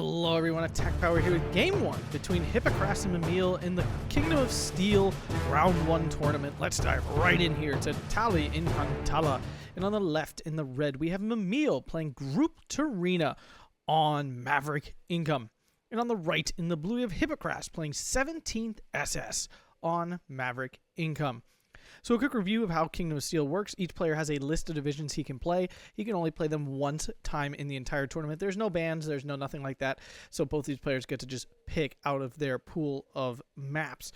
Hello everyone, Attack Power here with Game 1 between Hypokrass and Mimile in the Kingdom of Steel Round 1 tournament. Let's dive right in here to Tali Inhantala. And on the left in the red, we have Mimile playing Group Tyurina on Maverick Income. And on the right in the blue, we have Hypokrass playing 17th SS on Maverick Income. So a quick review of how Kingdom of Steel works. Each player has a list of divisions he can play. He can only play them one time in the entire tournament. There's no bans, there's no nothing like that. So both these players get to just pick out of their pool of maps,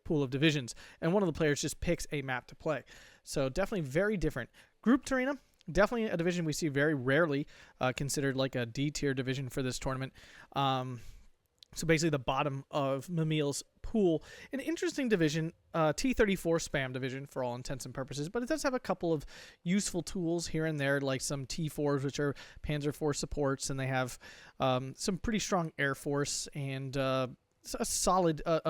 pool of divisions. And one of the players just picks a map to play. So definitely very different. Group Tyurina, definitely a division we see very rarely, considered like a D tier division for this tournament. So basically the bottom of Mimile's pool. An interesting division, T-34 spam division for all intents and purposes, but it does have a couple of useful tools here and there, like some T-4s, which are Panzer IV supports, and they have some pretty strong Air Force and a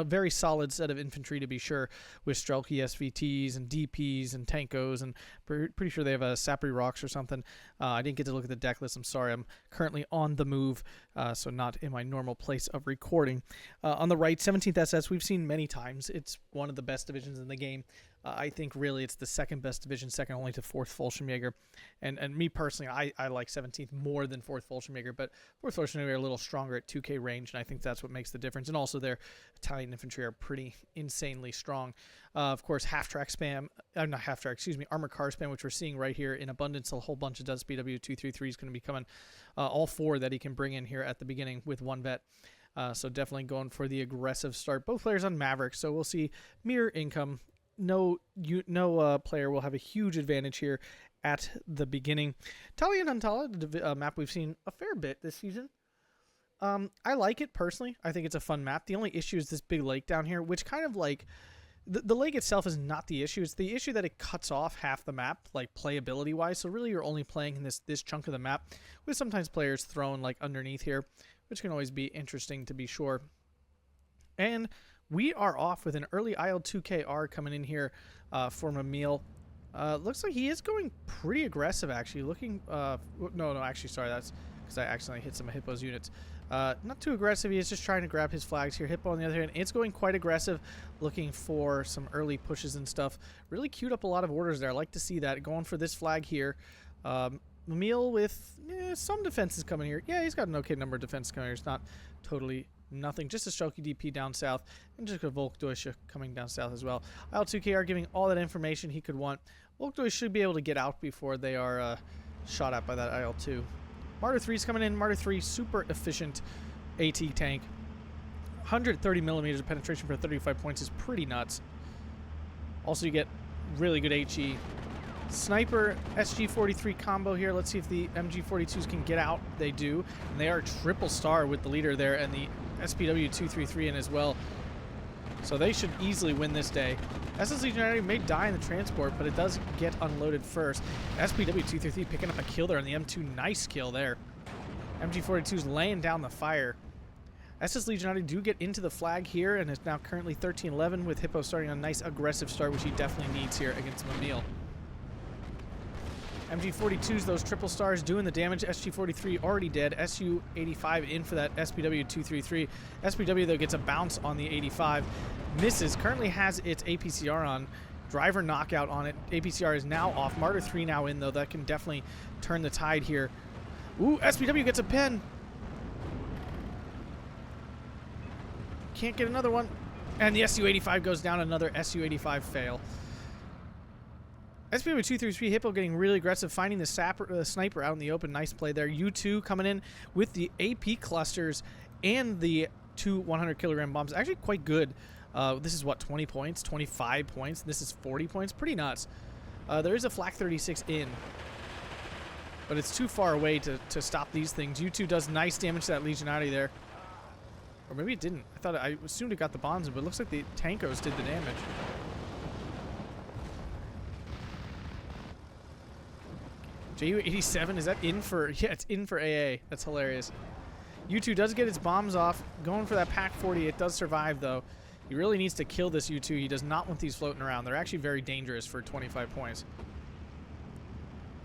very solid set of infantry to be sure, with Strelky SVTs and DPs and Tankos, and pretty sure they have a Sapri Rocks or something. I didn't get to look at the deck list. I'm sorry. I'm currently on the move, so not in my normal place of recording. On the right, 17th SS, we've seen many times. It's one of the best divisions in the game. I think really it's the second best division, second only to 4th Fallschirmjäger. And me personally, I like 17th more than 4th Fallschirmjäger, but 4th Fallschirmjäger are a little stronger at 2K range, and I think that's what makes the difference. And also their Italian infantry are pretty insanely strong. Of course, half-track spam, not half-track, excuse me, armor car spam, which we're seeing right here in abundance. A whole bunch of SPW 233 is going to be coming, all 4 that he can bring in here at the beginning with 1 vet. So definitely going for the aggressive start. Both players on Maverick, so we'll see mirror income. No player will have a huge advantage here at the beginning. Tali Inhantala, the map we've seen a fair bit this season. I like it personally. I think it's a fun map. The only issue is this big lake down here, which kind of like the lake itself is not the issue. It's the issue that it cuts off half the map, like playability wise. So really, you're only playing in this chunk of the map, with sometimes players thrown like underneath here, which can always be interesting to be sure. And we are off with an early IL-2KR coming in here for Mimile. Looks like he is going pretty aggressive, actually. Actually, sorry, that's because I accidentally hit some of Hippo's units. Not too aggressive. He is just trying to grab his flags here. Hippo, on the other hand, it's going quite aggressive, looking for some early pushes and stuff. Really queued up a lot of orders there. I like to see that. Going for this flag here. Mimile with some defenses coming here. Yeah, he's got an okay number of defenses coming here. It's not totally nothing. Just a Strelky DP down south, and just a Volkdeutsche coming down south as well. IL-2KR giving all that information he could want. Volkdeutsche should be able to get out before they are shot at by that IL-2. Martyr 3 is coming in. Martyr 3, super efficient AT tank. 130 millimeters of penetration for 35 points is pretty nuts. Also, you get really good HE. Sniper SG-43 combo here. Let's see if the MG-42s can get out. They do. And they are triple star with the leader there and the SPW-233 in as well. So they should easily win this day. SS Legionary may die in the transport, but it does get unloaded first. SPW-233 picking up a kill there on the M2. Nice kill there. MG-42's laying down the fire. SS Legionary do get into the flag here, and is now currently 13-11 with Hippo starting a nice aggressive start, which he definitely needs here against Mimile. MG-42s, those triple stars doing the damage. SG-43 already dead. SU-85 in for that SPW-233. SPW, though, gets a bounce on the 85. Misses. Currently has its APCR on. Driver knockout on it. APCR is now off. Martyr 3 now in, though. That can definitely turn the tide here. Ooh, SPW gets a pen. Can't get another one. And the SU-85 goes down. Another SU-85 fail. SPW-233 Hippo getting really aggressive, finding the sniper out in the open. Nice play there. U2 coming in with the AP clusters and the 2 100-kilogram bombs. Actually quite good. This is what, 20 points, 25 points. This is 40 points. Pretty nuts. There is a Flak 36 in, but it's too far away to stop these things. U2 does nice damage to that Legionary there. Or maybe it didn't. I assumed it got the bombs in, but it looks like the Tankos did the damage. JU-87, is that in for... Yeah, it's in for AA. That's hilarious. U2 does get its bombs off. Going for that Pak-40. It does survive, though. He really needs to kill this U2. He does not want these floating around. They're actually very dangerous for 25 points.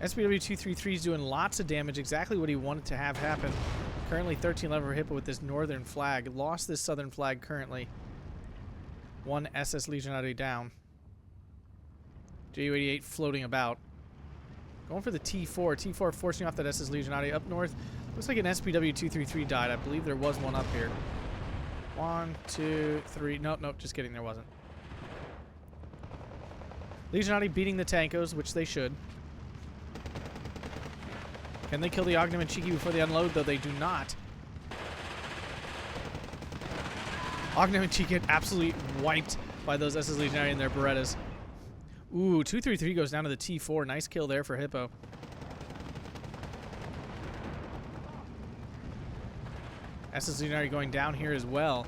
SPW-233 is doing lots of damage. Exactly what he wanted to have happen. Currently 13-11 for Hippo with this northern flag. Lost this southern flag currently. One SS Legionary down. Ju-88 floating about. Going for the T4. T4 forcing off that SS Legionary up north. Looks like an SPW-233 died. I believe there was one up here. 1, 2, 3. Nope, nope, just kidding. There wasn't. Legionary beating the Tankos, which they should. Can they kill the Ognem and Cheeky before they unload? Though they do not. Ognem and Cheeky get absolutely wiped by those SS Legionary and their Berettas. Ooh, 233 goes down to the T4. Nice kill there for Hippo. SS Legionary going down here as well.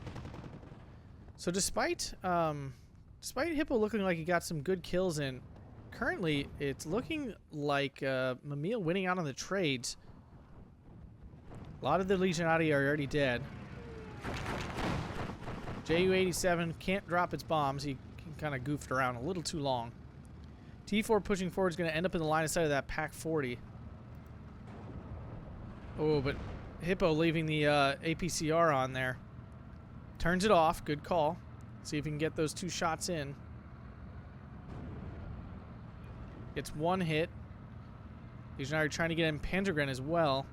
So despite Hippo looking like he got some good kills in, currently it's looking like Mimile winning out on the trades. A lot of the Legionati are already dead. Ju-87 can't drop its bombs. He kind of goofed around a little too long. T4 pushing forward is going to end up in the line of sight of that Pack 40. Oh, but Hippo leaving the APCR on there. Turns it off. Good call. See if he can get those 2 shots in. Gets 1 hit. Legionary trying to get in Panzergren as well.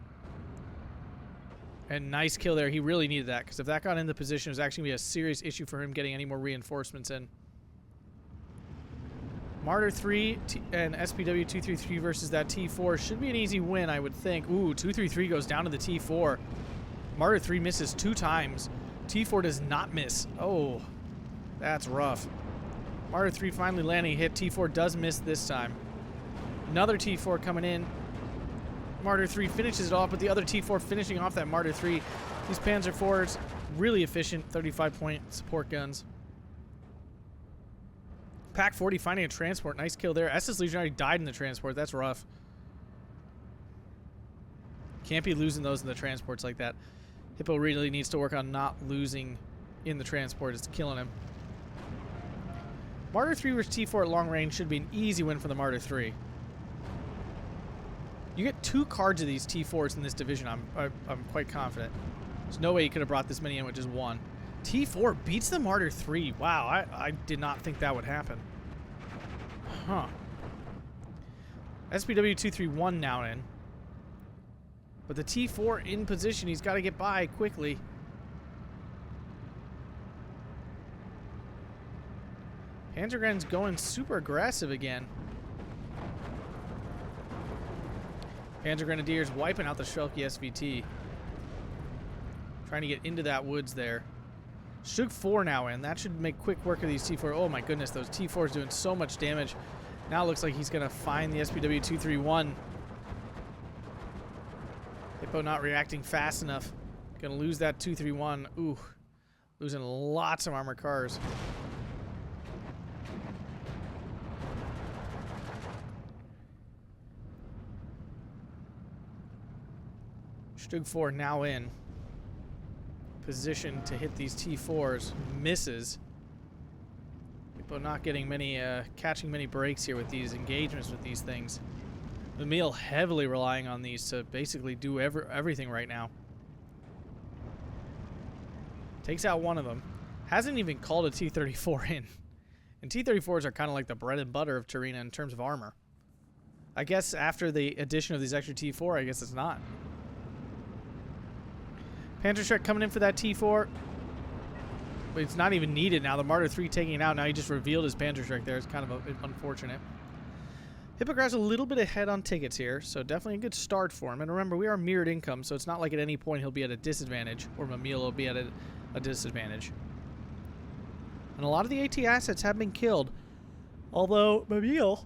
And nice kill there. He really needed that, because if that got into position, it was actually going to be a serious issue for him getting any more reinforcements in. Martyr 3 and SPW-233 versus that T4 should be an easy win, I would think. Ooh, 233 goes down to the T4. Martyr 3 misses 2 times. T4 does not miss. Oh, that's rough. Martyr 3 finally landing a hit. T4 does miss this time. Another T4 coming in. Martyr 3 finishes it off, but the other T4 finishing off that Martyr 3. These Panzer IVs, really efficient 35-point support guns. Pack 40 finding a transport. Nice kill there. SS Legionary died in the transport. That's rough. Can't be losing those in the transports like that. Hippo really needs to work on not losing in the transport. It's killing him. Martyr 3 versus T4 at long range should be an easy win for the Martyr 3. You get 2 cards of these T4s in this division. I'm quite confident. There's no way you could have brought this many in with just 1. T4 beats the Martyr 3. Wow, I did not think that would happen. Huh. SPW-231 now in. But the T4 in position. He's got to get by quickly. Panzergren's going super aggressive again. Panzer Grenadiers wiping out the Shrelky SVT. Trying to get into that woods there. Shug 4 now in. That should make quick work of these T4. Oh my goodness, those T4s doing so much damage. Now it looks like he's going to find the SPW-231. Hippo not reacting fast enough. Going to lose that 231. Ooh. Losing lots of armored cars. Stug 4 now in position to hit these T4s. Misses. Hippo not getting many, catching many breaks here with these engagements with these things. Mimile heavily relying on these to basically do everything right now. Takes out one of them. Hasn't even called a T-34 in. And T-34s are kind of like the bread and butter of Tyurina in terms of armor. I guess after the addition of these extra T4, I guess it's not. Panzerschreck coming in for that T4. But it's not even needed now. The Martyr 3 taking it out. Now he just revealed his Panzerschreck there. It's kind of unfortunate. Hypokrass a little bit ahead on tickets here, so definitely a good start for him. And remember, we are mirrored income, so it's not like at any point he'll be at a disadvantage, or Mimile will be at a disadvantage. And a lot of the AT assets have been killed. Although, Mimile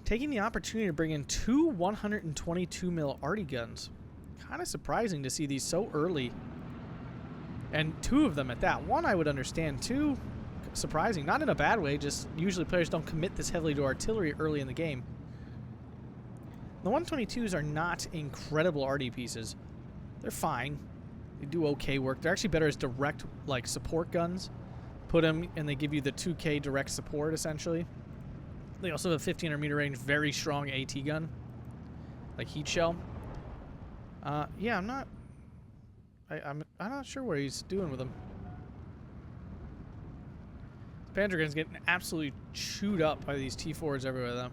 taking the opportunity to bring in 2 122 mil arty guns. Kind of surprising to see these so early. And 2 of them at that. 1 I would understand. 2, surprising. Not in a bad way, just usually players don't commit this heavily to artillery early in the game. The 122s are not incredible arty pieces. They're fine. They do okay work. They're actually better as direct, like, support guns. Put them and they give you the 2K direct support, essentially. They also have a 1500 meter range, very strong AT gun. Like heat shell. Yeah, I'm not sure what he's doing with them. Panzergun's getting absolutely chewed up by these T4s everywhere, though.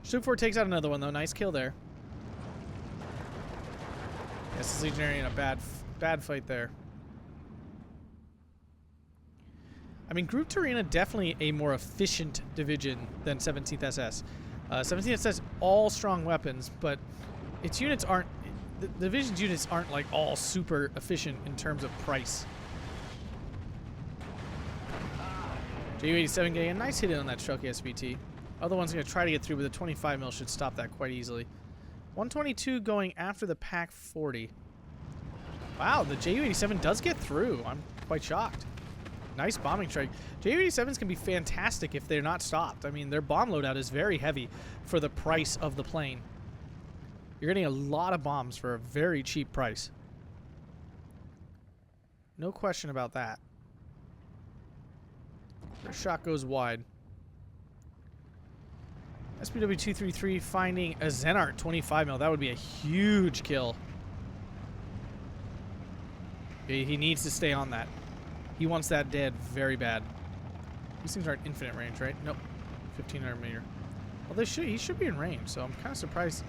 Stug 4 takes out another one, though. Nice kill there. Yes, this Legionary in a bad fight there. I mean, Group Tyurina definitely a more efficient division than 17th SS. 17th SS all strong weapons, but its units aren't. The division's units aren't like all super efficient in terms of price. Ju-87 getting a nice hit in on that Shucky SVT. Other one's going to try to get through, but the 25 mil should stop that quite easily. 122 going after the Pack 40. Wow, the Ju-87 does get through. I'm quite shocked. Nice bombing strike. Ju-87s can be fantastic if they're not stopped. I mean, their bomb loadout is very heavy for the price of the plane. You're getting a lot of bombs for a very cheap price. No question about that. Their shot goes wide. SPW-233 finding a Zenart 25 mil. That would be a huge kill. He needs to stay on that. He wants that dead very bad. These things aren't infinite range, right? Nope. 1500 meter. Well, he should be in range, so I'm kind of surprised.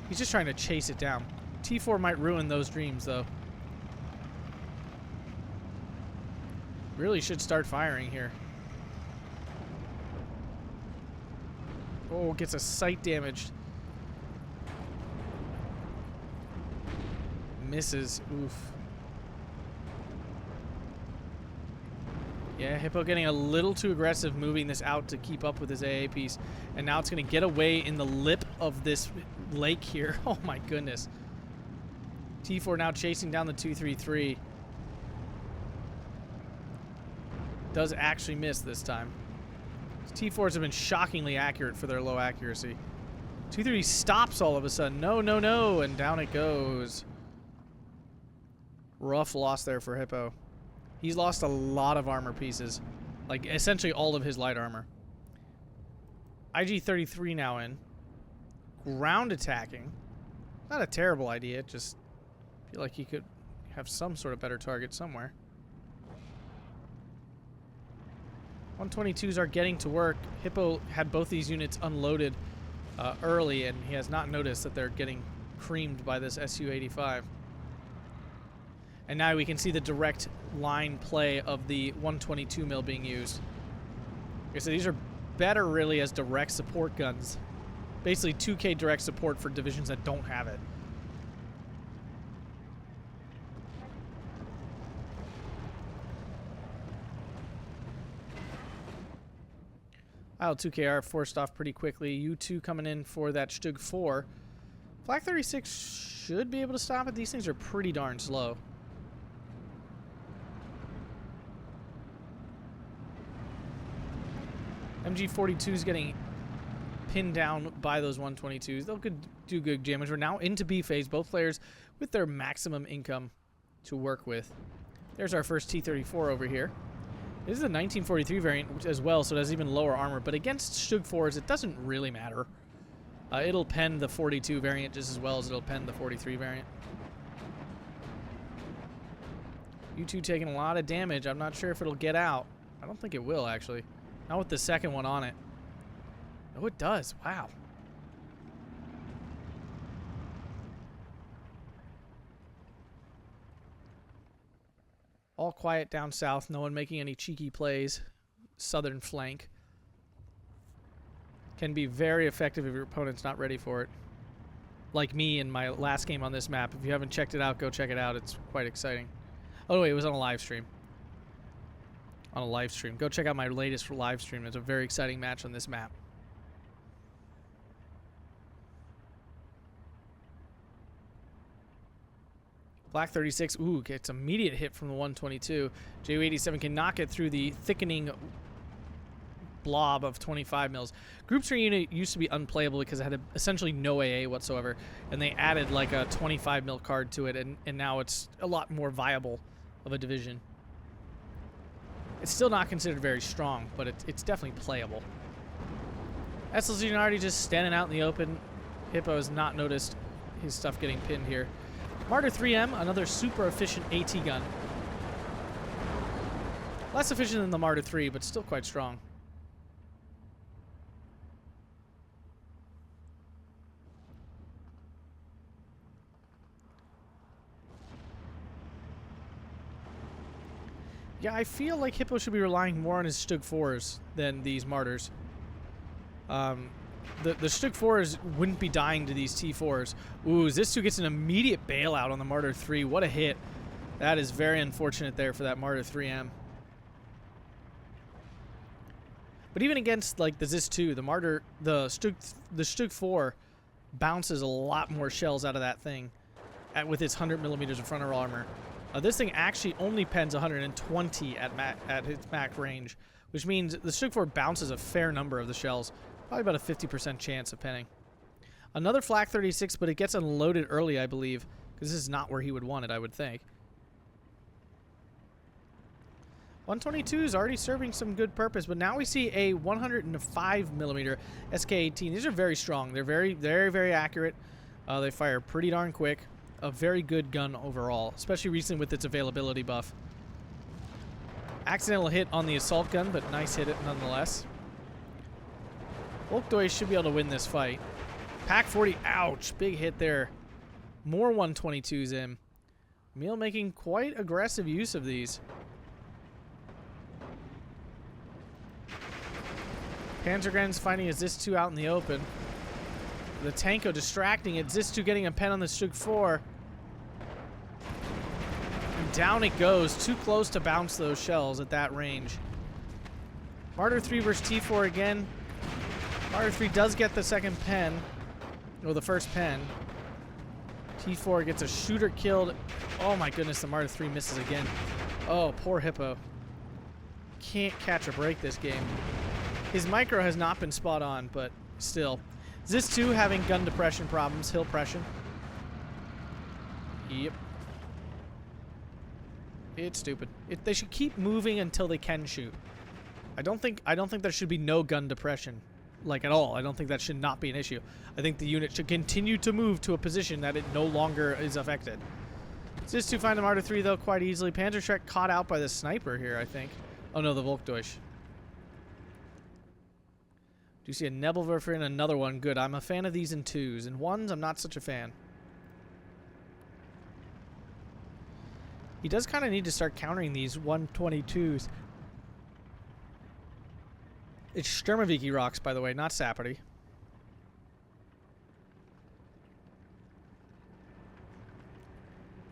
He's just trying to chase it down. T4 might ruin those dreams, though. Really should start firing here. Oh, gets a sight damaged. Misses. Oof. Yeah, Hippo getting a little too aggressive, moving this out to keep up with his AA piece. And now it's going to get away in the lip of this lake here. Oh my goodness. T4 now chasing down the 233. Does actually miss this time. T4s have been shockingly accurate for their low accuracy. 230 stops all of a sudden. No, no, no. And down it goes. Rough loss there for Hippo. He's lost a lot of armor pieces. Like, essentially all of his light armor. IG-33 now in. Ground attacking. Not a terrible idea. Just feel like he could have some sort of better target somewhere. 122s are getting to work. Hippo had both these units unloaded early, and he has not noticed that they're getting creamed by this Su-85. And now we can see the direct line play of the 122 mil being used. Okay, so these are better really as direct support guns. Basically 2K direct support for divisions that don't have it. IL-2KR forced off pretty quickly. U2 coming in for that Stug 4. Flak 36 should be able to stop it. These things are pretty darn slow. MG-42 is getting pinned down by those 122s. They'll do good damage. We're now into B phase. Both players with their maximum income to work with. There's our first T-34 over here. This is a 1943 variant as well, so it has even lower armor. But against Stug 4s, it doesn't really matter. It'll pen the 42 variant just as well as it'll pen the 43 variant. U2 taking a lot of damage. I'm not sure if it'll get out. I don't think it will, actually. Not with the second one on it. Oh, it does. Wow. All quiet down south. No one making any cheeky plays. Southern flank. Can be very effective if your opponent's not ready for it. Like me in my last game on this map. If you haven't checked it out, go check it out. It's quite exciting. Oh, wait, it was on a live stream. On a live stream. Go check out my latest live stream. It's a very exciting match on this map. Black 36, ooh, gets immediate hit from the 122. Ju-87 cannot get through the thickening blob of 25 mils. Group 3 unit used to be unplayable because it had essentially no AA whatsoever, and they added like a 25 mil card to it, and now it's a lot more viable of a division. It's still not considered very strong, but it's definitely playable. SLZ already just standing out in the open. Hippo has not noticed his stuff getting pinned here. Marder 3M, another super efficient AT gun. Less efficient than the Marder 3, but still quite strong. Yeah, I feel like Hippo should be relying more on his Stug 4s than these Martyrs. The Stug 4s wouldn't be dying to these T4s. Ooh, Zistu gets an immediate bailout on the Marder 3. What a hit. That is very unfortunate there for that Marder 3M. But even against like the Zis-2, the Stug 4 bounces a lot more shells out of that thing with its 100 millimeters of frontal armor. This thing actually only pens 120 at its max range, which means the Stug 4 bounces a fair number of the shells. Probably about a 50% chance of penning. Another Flak 36, but it gets unloaded early, I believe, because this is not where he would want it, I would think. 122 is already serving some good purpose, but now we see a 105 millimeter SK-18. These are very strong. They're very, very, very accurate. They fire pretty darn quick. A very good gun overall, especially recently with its availability buff. Accidental hit on the assault gun, but nice hit it nonetheless. Volkdoy should be able to win this fight. Pack 40, ouch, big hit there. More 122s in. Mimile making quite aggressive use of these. Panzergren's finding a Zis-2 out in the open. The Tanko distracting it. Zis-2 getting a pen on the Stug 4. And down it goes. Too close to bounce those shells at that range. Marder 3 versus T4 again. Marder 3 does get the second pen. Or the first pen. T4 gets a shooter killed. Oh my goodness, the Marder 3 misses again. Oh, poor Hippo. Can't catch a break this game. His micro has not been spot on, but still. Zis-2 having gun depression problems, hill pression. Yep. It's stupid. They should keep moving until they can shoot. I don't think there should be no gun depression, like at all. I don't think that should not be an issue. I think the unit should continue to move to a position that it no longer is affected. Zis-2 find the Marder 3 though quite easily. Panzerschreck caught out by the sniper here, I think. Oh no, the Volkdeutsch. Do you see a Nebelwerfer and another one? Good. I'm a fan of these in 2s. In 1s, I'm not such a fan. He does kind of need to start countering these 122s. It's Sturmoviki rocks, by the way, not Sapperty.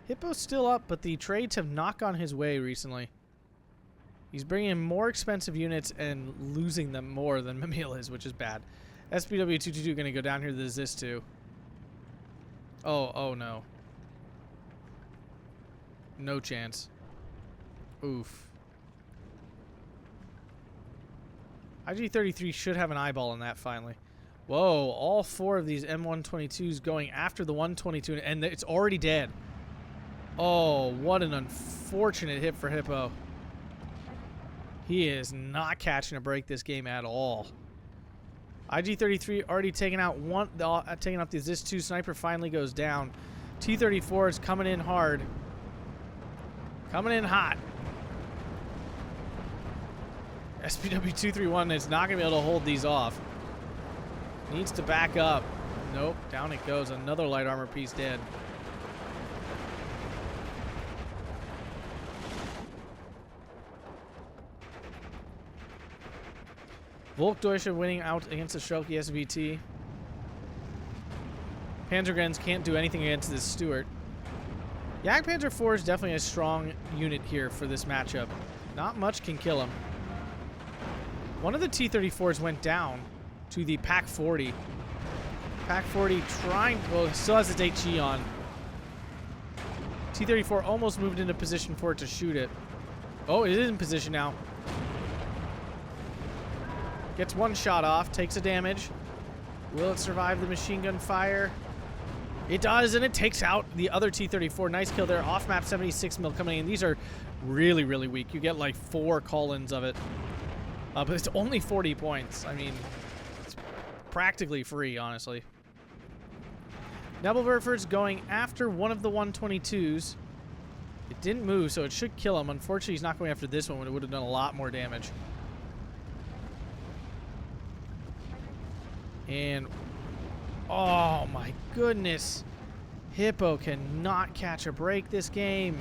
Hippo's still up, but the trades have not gone his way recently. He's bringing in more expensive units and losing them more than Mimile is, which is bad. SPW-222 going to go down here to the Zis-2. Oh no. No chance. Oof. IG-33 should have an eyeball in that finally. Whoa, all 4 of these M122s going after the 122, and it's already dead. Oh, what an unfortunate hit for Hippo. He is not catching a break this game at all. IG-33 already taking out taking out the Zis-2 sniper finally goes down. T-34 is coming in hard. Coming in hot. SPW-231 is not going to be able to hold these off. Needs to back up. Nope, down it goes. Another light armor piece dead. Volkdeutsch winning out against the Schalke SVT. Panzergrens can't do anything against this Stuart. Jagdpanzer 4 is definitely a strong unit here for this matchup. Not much can kill him. One of the T-34s went down to the Pack 40. Pack 40 trying, well, still has its HE on. T-34 almost moved into position for it to shoot it. Oh, it is in position now. Gets one shot off, takes a damage. Will it survive the machine gun fire? It does, and it takes out the other T-34. Nice kill there. Off-map 76 mil coming in. These are really, really weak. You get like 4 call-ins of it. But it's only 40 points. I mean, it's practically free, honestly. Nebelwerfer's going after one of the 122s. It didn't move, so it should kill him. Unfortunately, he's not going after this one when it would have done a lot more damage. And, oh my goodness. Hippo cannot catch a break this game.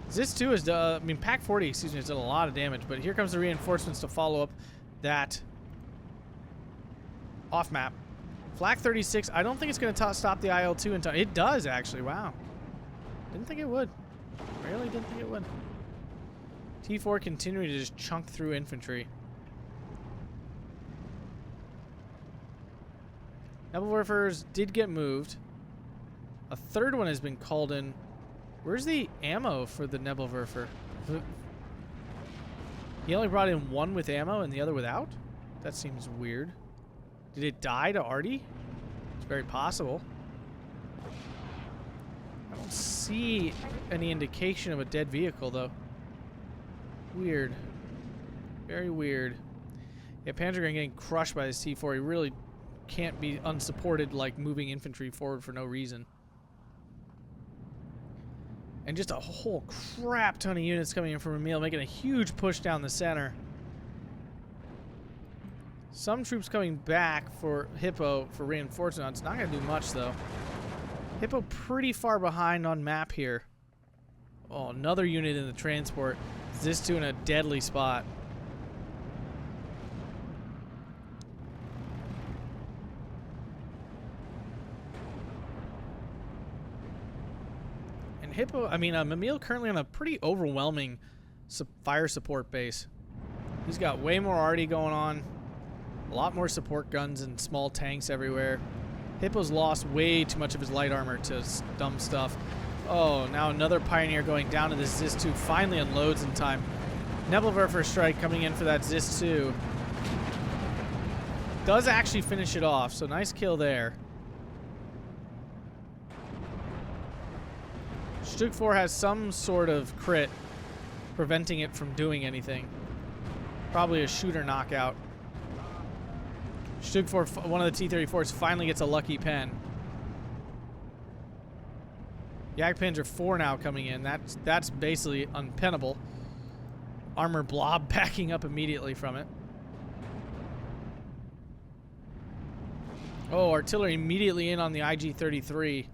This too is, Pack 40, excuse me, has done a lot of damage, but here comes the reinforcements to follow up that off map. Flak 36, I don't think it's going to stop the IL-2 in time. It does, actually, wow. Didn't think it would. Really didn't think it would. T4 continuing to just chunk through infantry. Nebelwerfers did get moved. A third one has been called in. Where's the ammo for the Nebelwerfer? He only brought in one with ammo and the other without? That seems weird. Did it die to Artie? It's very possible. I don't see any indication of a dead vehicle, though. Weird. Very weird. Yeah, Panzergrain getting crushed by this T4. He really can't be unsupported, like moving infantry forward for no reason. And just a whole crap ton of units coming in from Mimile, making a huge push down the center. Some troops coming back for Hippo for reinforcement. It's not going to do much, though. Hippo pretty far behind on map here. Oh, another unit in the transport. This two in a deadly spot. And Hippo, Mimile currently on a pretty overwhelming fire support base. He's got way more arty going on. A lot more support guns and small tanks everywhere. Hippo's lost way too much of his light armor to dumb stuff. Oh, now another Pioneer going down to the Zis-2. Finally unloads in time. Nebelwerfer strike coming in for that Zis-2. Does actually finish it off, so nice kill there. Stug 4 has some sort of crit preventing it from doing anything. Probably a shooter knockout. Stug 4, one of the T-34s, finally gets a lucky pen. Jagdpanzer 4 now coming in. That's basically unpennable. Armor blob backing up immediately from it. Oh, artillery immediately in on the IG-33.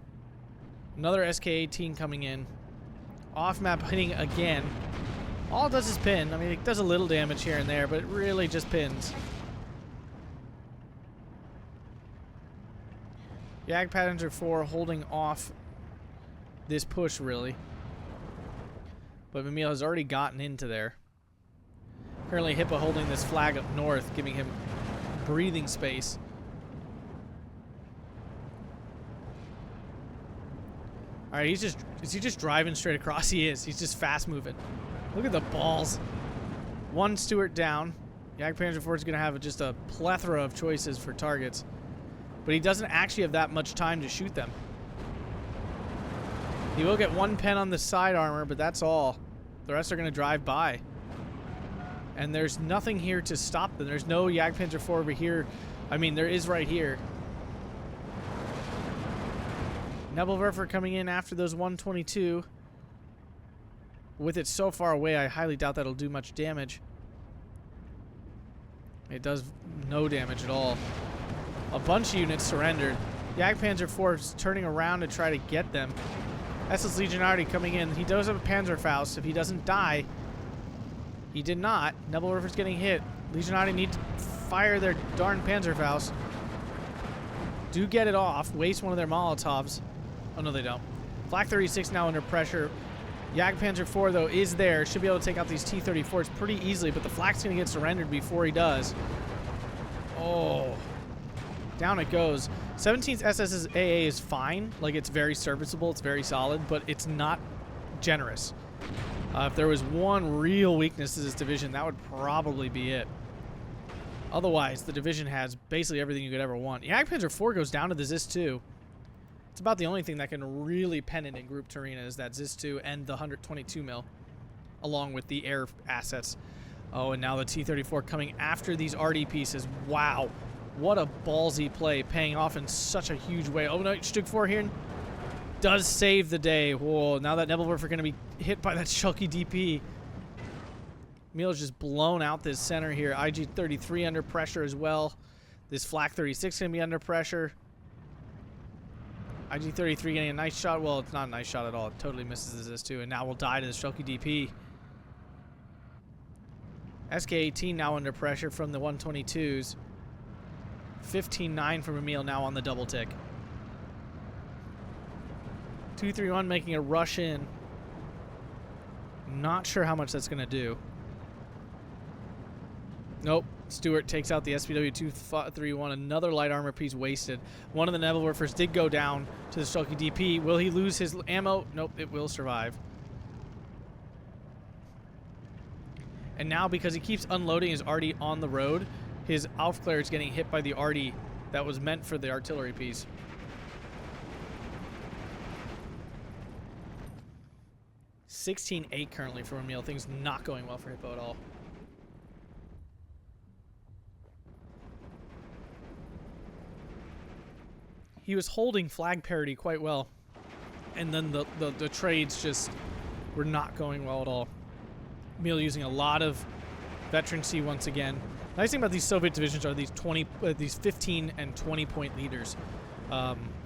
Another SK-18 coming in. Off-map hitting again. All it does is pin. It does a little damage here and there, but it really just pins. Jagdpanzer 4 holding off this push, really. But Mimile has already gotten into there. Currently, Hippo holding this flag up north, giving him breathing space. Alright, is he just driving straight across? He is. He's just fast moving. Look at the balls. One Stuart down. Jagdpanzer 4 is going to have just a plethora of choices for targets. But he doesn't actually have that much time to shoot them. He will get one pen on the side armor, but that's all. The rest are going to drive by. And there's nothing here to stop them. There's no Jagdpanzer 4 over here. There is right here. Nebelwerfer coming in after those 122. With it so far away, I highly doubt that'll do much damage. It does no damage at all. A bunch of units surrendered. Jagdpanzer 4 is turning around to try to get them. SS Legionary coming in. He does have a Panzerfaust. If he doesn't die, he did not. Nebelwerfer's getting hit. Legionary need to fire their darn Panzerfaust. Do get it off. Waste one of their Molotovs. Oh, no, they don't. Flak 36 now under pressure. Jagdpanzer 4, though, is there. Should be able to take out these T-34s pretty easily, but the flak's going to get surrendered before he does. Oh. Down it goes. 17th SS's AA is fine. It's very serviceable. It's very solid, but it's not generous. If there was one real weakness to this division, that would probably be it. Otherwise, the division has basically everything you could ever want. Jagdpanzer 4 goes down to the Zis-2. It's about the only thing that can really pen it in Group Tyurina is that Zis-2 and the 122 mil, along with the air assets. Oh, and now the T-34 coming after these RD pieces. Wow. What a ballsy play, paying off in such a huge way. Oh no, Stug 4 here does save the day. Whoa, now that Nebelwerfer going to be hit by that Shulky DP. Miele's just blown out this center here. IG-33 under pressure as well. This Flak 36 going to be under pressure. IG-33 getting a nice shot. Well, it's not a nice shot at all. It totally misses this too. And now we'll die to the Shulky DP. SK-18 now under pressure from the 122s. 15-9 from Mimile now on the double tick. 231 making a rush in. Not sure how much that's going to do. Nope. Stewart takes out the SPW 231. Another light armor piece wasted. One of the Nebelwerfers did go down to the Shulky DP. Will he lose his ammo? Nope, it will survive. And now, because he keeps unloading his arty on the road, his Aufklär is getting hit by the arty that was meant for the artillery piece. $16-8 currently for Mimile. Things not going well for Hippo at all. He was holding flag parity quite well, and then the trades just were not going well at all. Mimile using a lot of veterancy once again. Nice thing about these Soviet divisions are these 15 and 20 point leaders.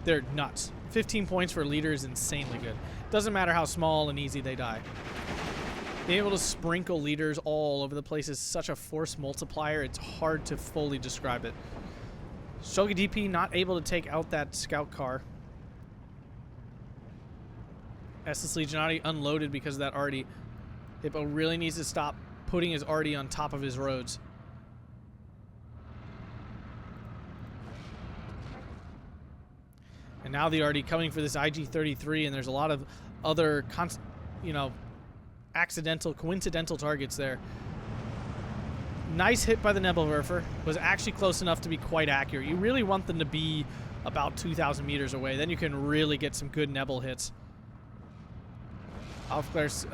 They're nuts. 15 points for a leader is insanely good. Doesn't matter how small and easy they die. Being able to sprinkle leaders all over the place is such a force multiplier. It's hard to fully describe it. Shulky DP not able to take out that scout car. SS Legionati unloaded because of that arty. Hippo really needs to stop putting his arty on top of his roads. And now the arty coming for this IG-33, and there's a lot of other, coincidental targets there. Nice hit by the Nebelwerfer. Was actually close enough to be quite accurate. You really want them to be about 2,000 meters away. Then you can really get some good Nebel hits. Aufklär's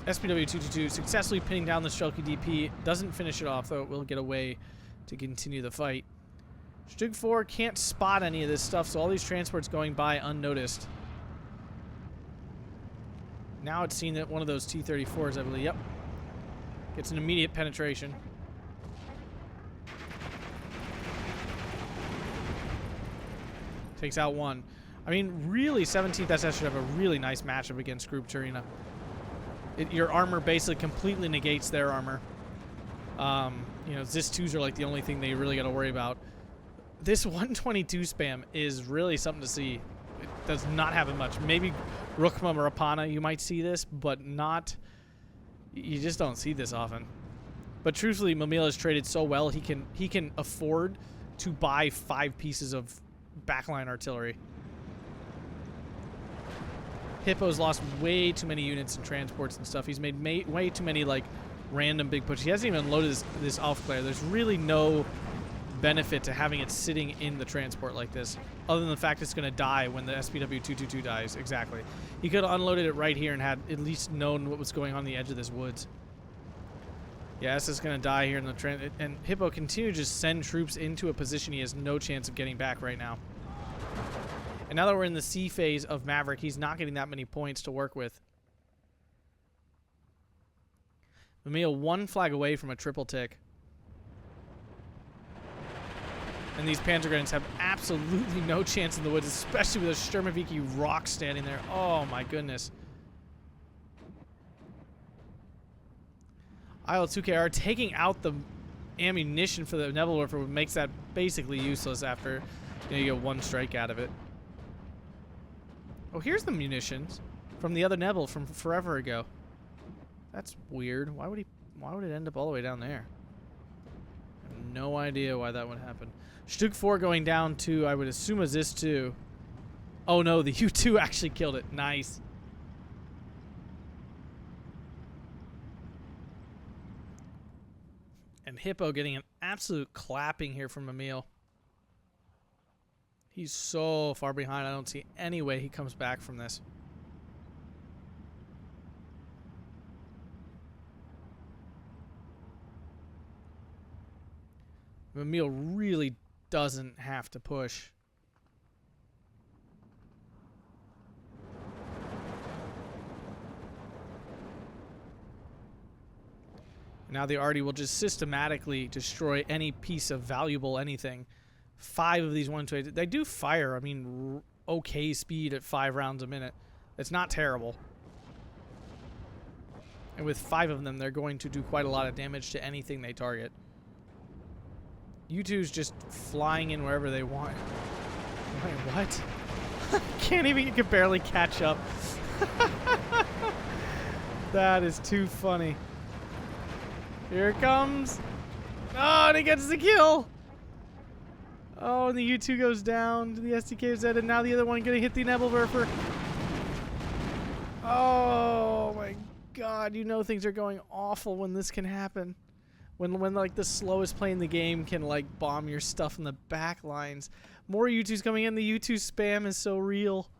SPW-222 successfully pinning down the Shulky DP. Doesn't finish it off, though it will get away to continue the fight. Stug 4 can't spot any of this stuff, so all these transports going by unnoticed. Now it's seen that one of those T-34s, I believe. Yep. Gets an immediate penetration. Takes out one. I mean, really, 17th SS should have a really nice matchup against Group Tyurina. Your armor basically completely negates their armor. Zis-2s are like the only thing they really got to worry about. This 122 spam is really something to see. It does not happen much. Maybe Rukma or Apana, you might see this, but not... You just don't see this often. But truthfully, Mimile has traded so well, he can afford to buy 5 pieces of backline artillery. Hippo's lost way too many units and transports and stuff. He's made way too many like random big pushes. He hasn't even loaded this Aufklär. There's really no benefit to having it sitting in the transport like this, other than the fact it's going to die when the SPW-222 dies. Exactly. He could have unloaded it right here and had at least known what was going on the edge of this woods. Yeah, this is going to die here in the and Hippo continues to just send troops into a position he has no chance of getting back right now. And now that we're in the C phase of Maverick, he's not getting that many points to work with. Mimile 1 flag away from a triple tick. And these Panzer Grenadiers have absolutely no chance in the woods, especially with a Sturmoviki rock standing there. Oh my goodness. IL-2KR taking out the ammunition for the Nebelwerfer makes that basically useless after you get one strike out of it. Oh, here's the munitions from the other Nebel from forever ago. That's weird. Why would it end up all the way down there? I have no idea why that would happen. Stug 4 going down to, I would assume, a Zis-2. Oh no, the U-2 actually killed it. Nice. And Hippo getting an absolute clapping here from Mimile. He's so far behind, I don't see any way he comes back from this. Mimile really doesn't have to push. Now the Artie will just systematically destroy any piece of valuable anything. 5 of these 128. They do fire, I mean, okay speed at 5 rounds a minute. It's not terrible. And with 5 of them, they're going to do quite a lot of damage to anything they target. U2's just flying in wherever they want. Wait, what? Can't even, you can barely catch up. That is too funny. Here it comes. Oh, and he gets the kill. Oh, and the U2 goes down to the SDKZ, and now the other one going to hit the Nebelwerfer. Oh, my God. You know things are going awful when this can happen. When like, the slowest play in the game can, like, bomb your stuff in the back lines. More U2s coming in. The U2 spam is so real.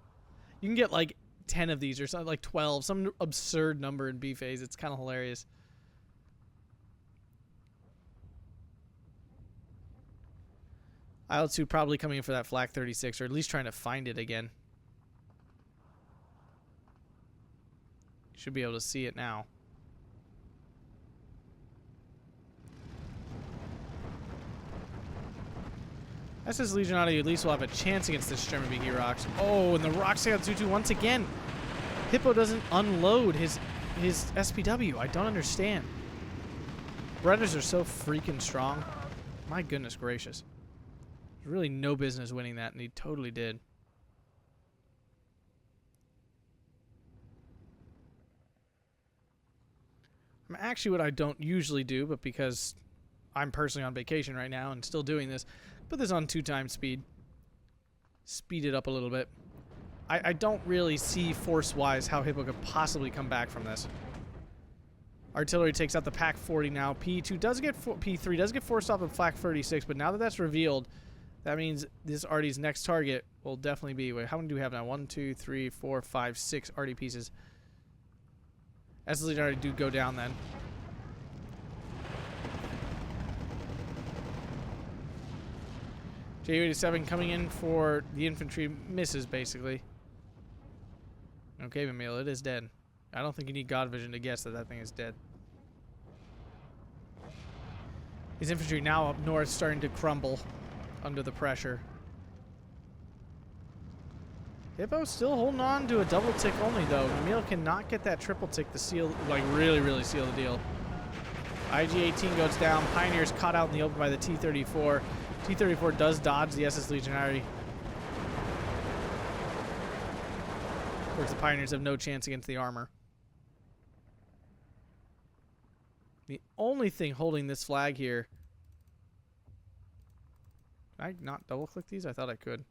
You can get, like, 10 of these or something, like 12. Some absurd number in B phase. It's kind of hilarious. IL-2 probably coming in for that Flak 36, or at least trying to find it again. Should be able to see it now. SS Legionati at least will have a chance against this Sturmoviki Rocks. Oh, and the Rocks take out Zutu once again. Hippo doesn't unload his SPW. I don't understand. Bredders are so freaking strong. My goodness gracious. Really no business winning that, and he totally did. Actually, what I don't usually do, but because I'm personally on vacation right now and still doing this, put this on 2x speed. Speed it up a little bit. I don't really see force-wise how Hippo could possibly come back from this. Artillery takes out the Pack 40 now. P3 does get forced off of Flak 36, but now that that's revealed, that means this Artie's next target will definitely be... Wait, how many do we have now? 1, 2, 3, 4, 5, 6 Artie pieces. SS Legionary do go down then. Ju-87 coming in for the infantry. Misses, basically. Okay, Mimile, it is dead. I don't think you need God Vision to guess that that thing is dead. His infantry now up north starting to crumble under the pressure. Hippo still holding on to a double tick only, though. Mimile cannot get that triple tick to seal, like, really seal the deal. IG-18 goes down. Pioneer's caught out in the open by the T-34. T-34 does dodge the SS Legionary. Of course, the Pioneers have no chance against the armor. The only thing holding this flag here... Can I not double-click these? I thought I could.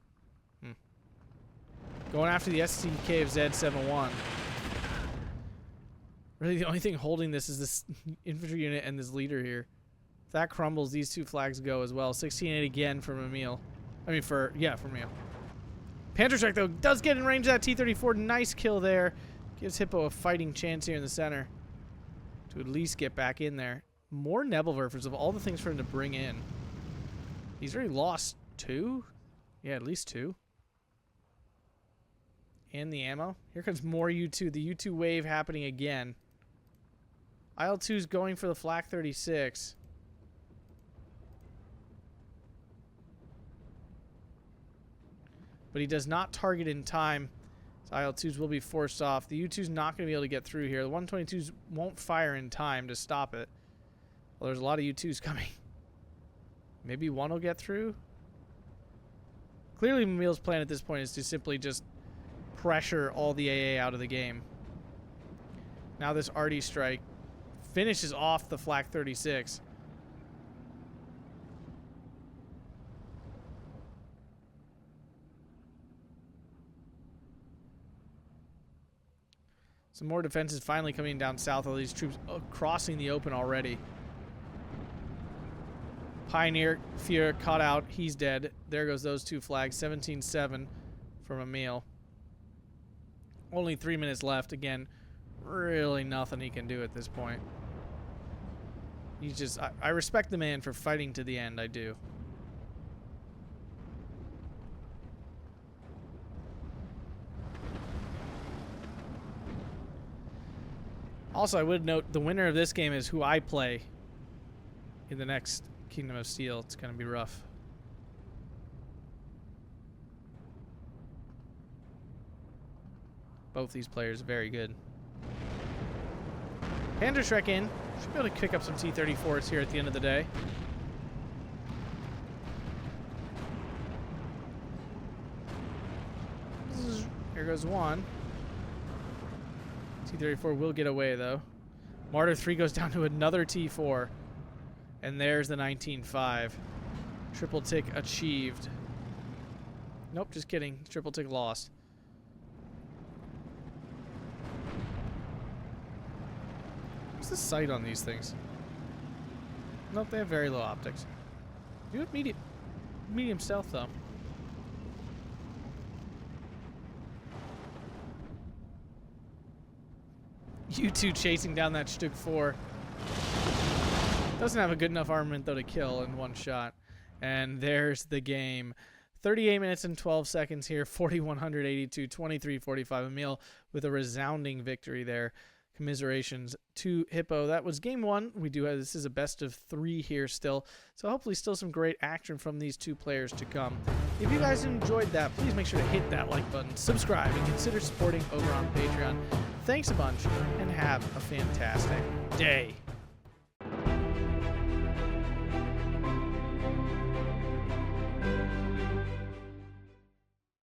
Going after the STK of Z71. Really, the only thing holding this is this infantry unit and this leader here. If that crumbles, these 2 flags go as well. 16-8 again for Mimile. I mean, for Mimile. Panther Strike, though, does get in range of that T-34. Nice kill there. Gives Hippo a fighting chance here in the center to at least get back in there. More Nebelwerfers of all the things for him to bring in. He's already lost 2? Yeah, at least 2. And the ammo. Here comes more U2. The U2 wave happening again. IL-2's going for the Flak 36. But he does not target in time. So IL-2s will be forced off. The U2's not going to be able to get through here. The 122s won't fire in time to stop it. Well, there's a lot of U2s coming. Maybe one will get through. Clearly, Mimile's plan at this point is to simply just pressure all the AA out of the game. Now this Artie strike finishes off the Flak 36. Some more defenses finally coming down south. All these troops crossing the open already. Pioneer, Fear caught out. He's dead. There goes those 2 flags. 17-7 from Mimile. Only 3 minutes left. Again, really nothing he can do at this point. He's just... I respect the man for fighting to the end. I do. Also, I would note the winner of this game is who I play in the next Kingdom of Steel. It's going to be rough. Both these players very good. Panzerschreck in. Should be able to pick up some T-34s here at the end of the day. Here goes one. T-34 will get away, though. Martyr 3 goes down to another T-4. And there's the 19.5. Triple tick achieved. Nope, just kidding. Triple tick lost. What's the sight on these things? Nope, they have very low optics. Do have medium stealth, though. You two chasing down that Stück 4. Doesn't have a good enough armament, though, to kill in one shot. And there's the game. 38 minutes and 12 seconds here. 4,182, 23-45. Emil with a resounding victory there. Commiserations to Hippo. That was game one. We do have, this is a best of 3 here still. So hopefully still some great action from these two players to come. If you guys enjoyed that, please make sure to hit that like button, subscribe, and consider supporting over on Patreon. Thanks a bunch, and have a fantastic day.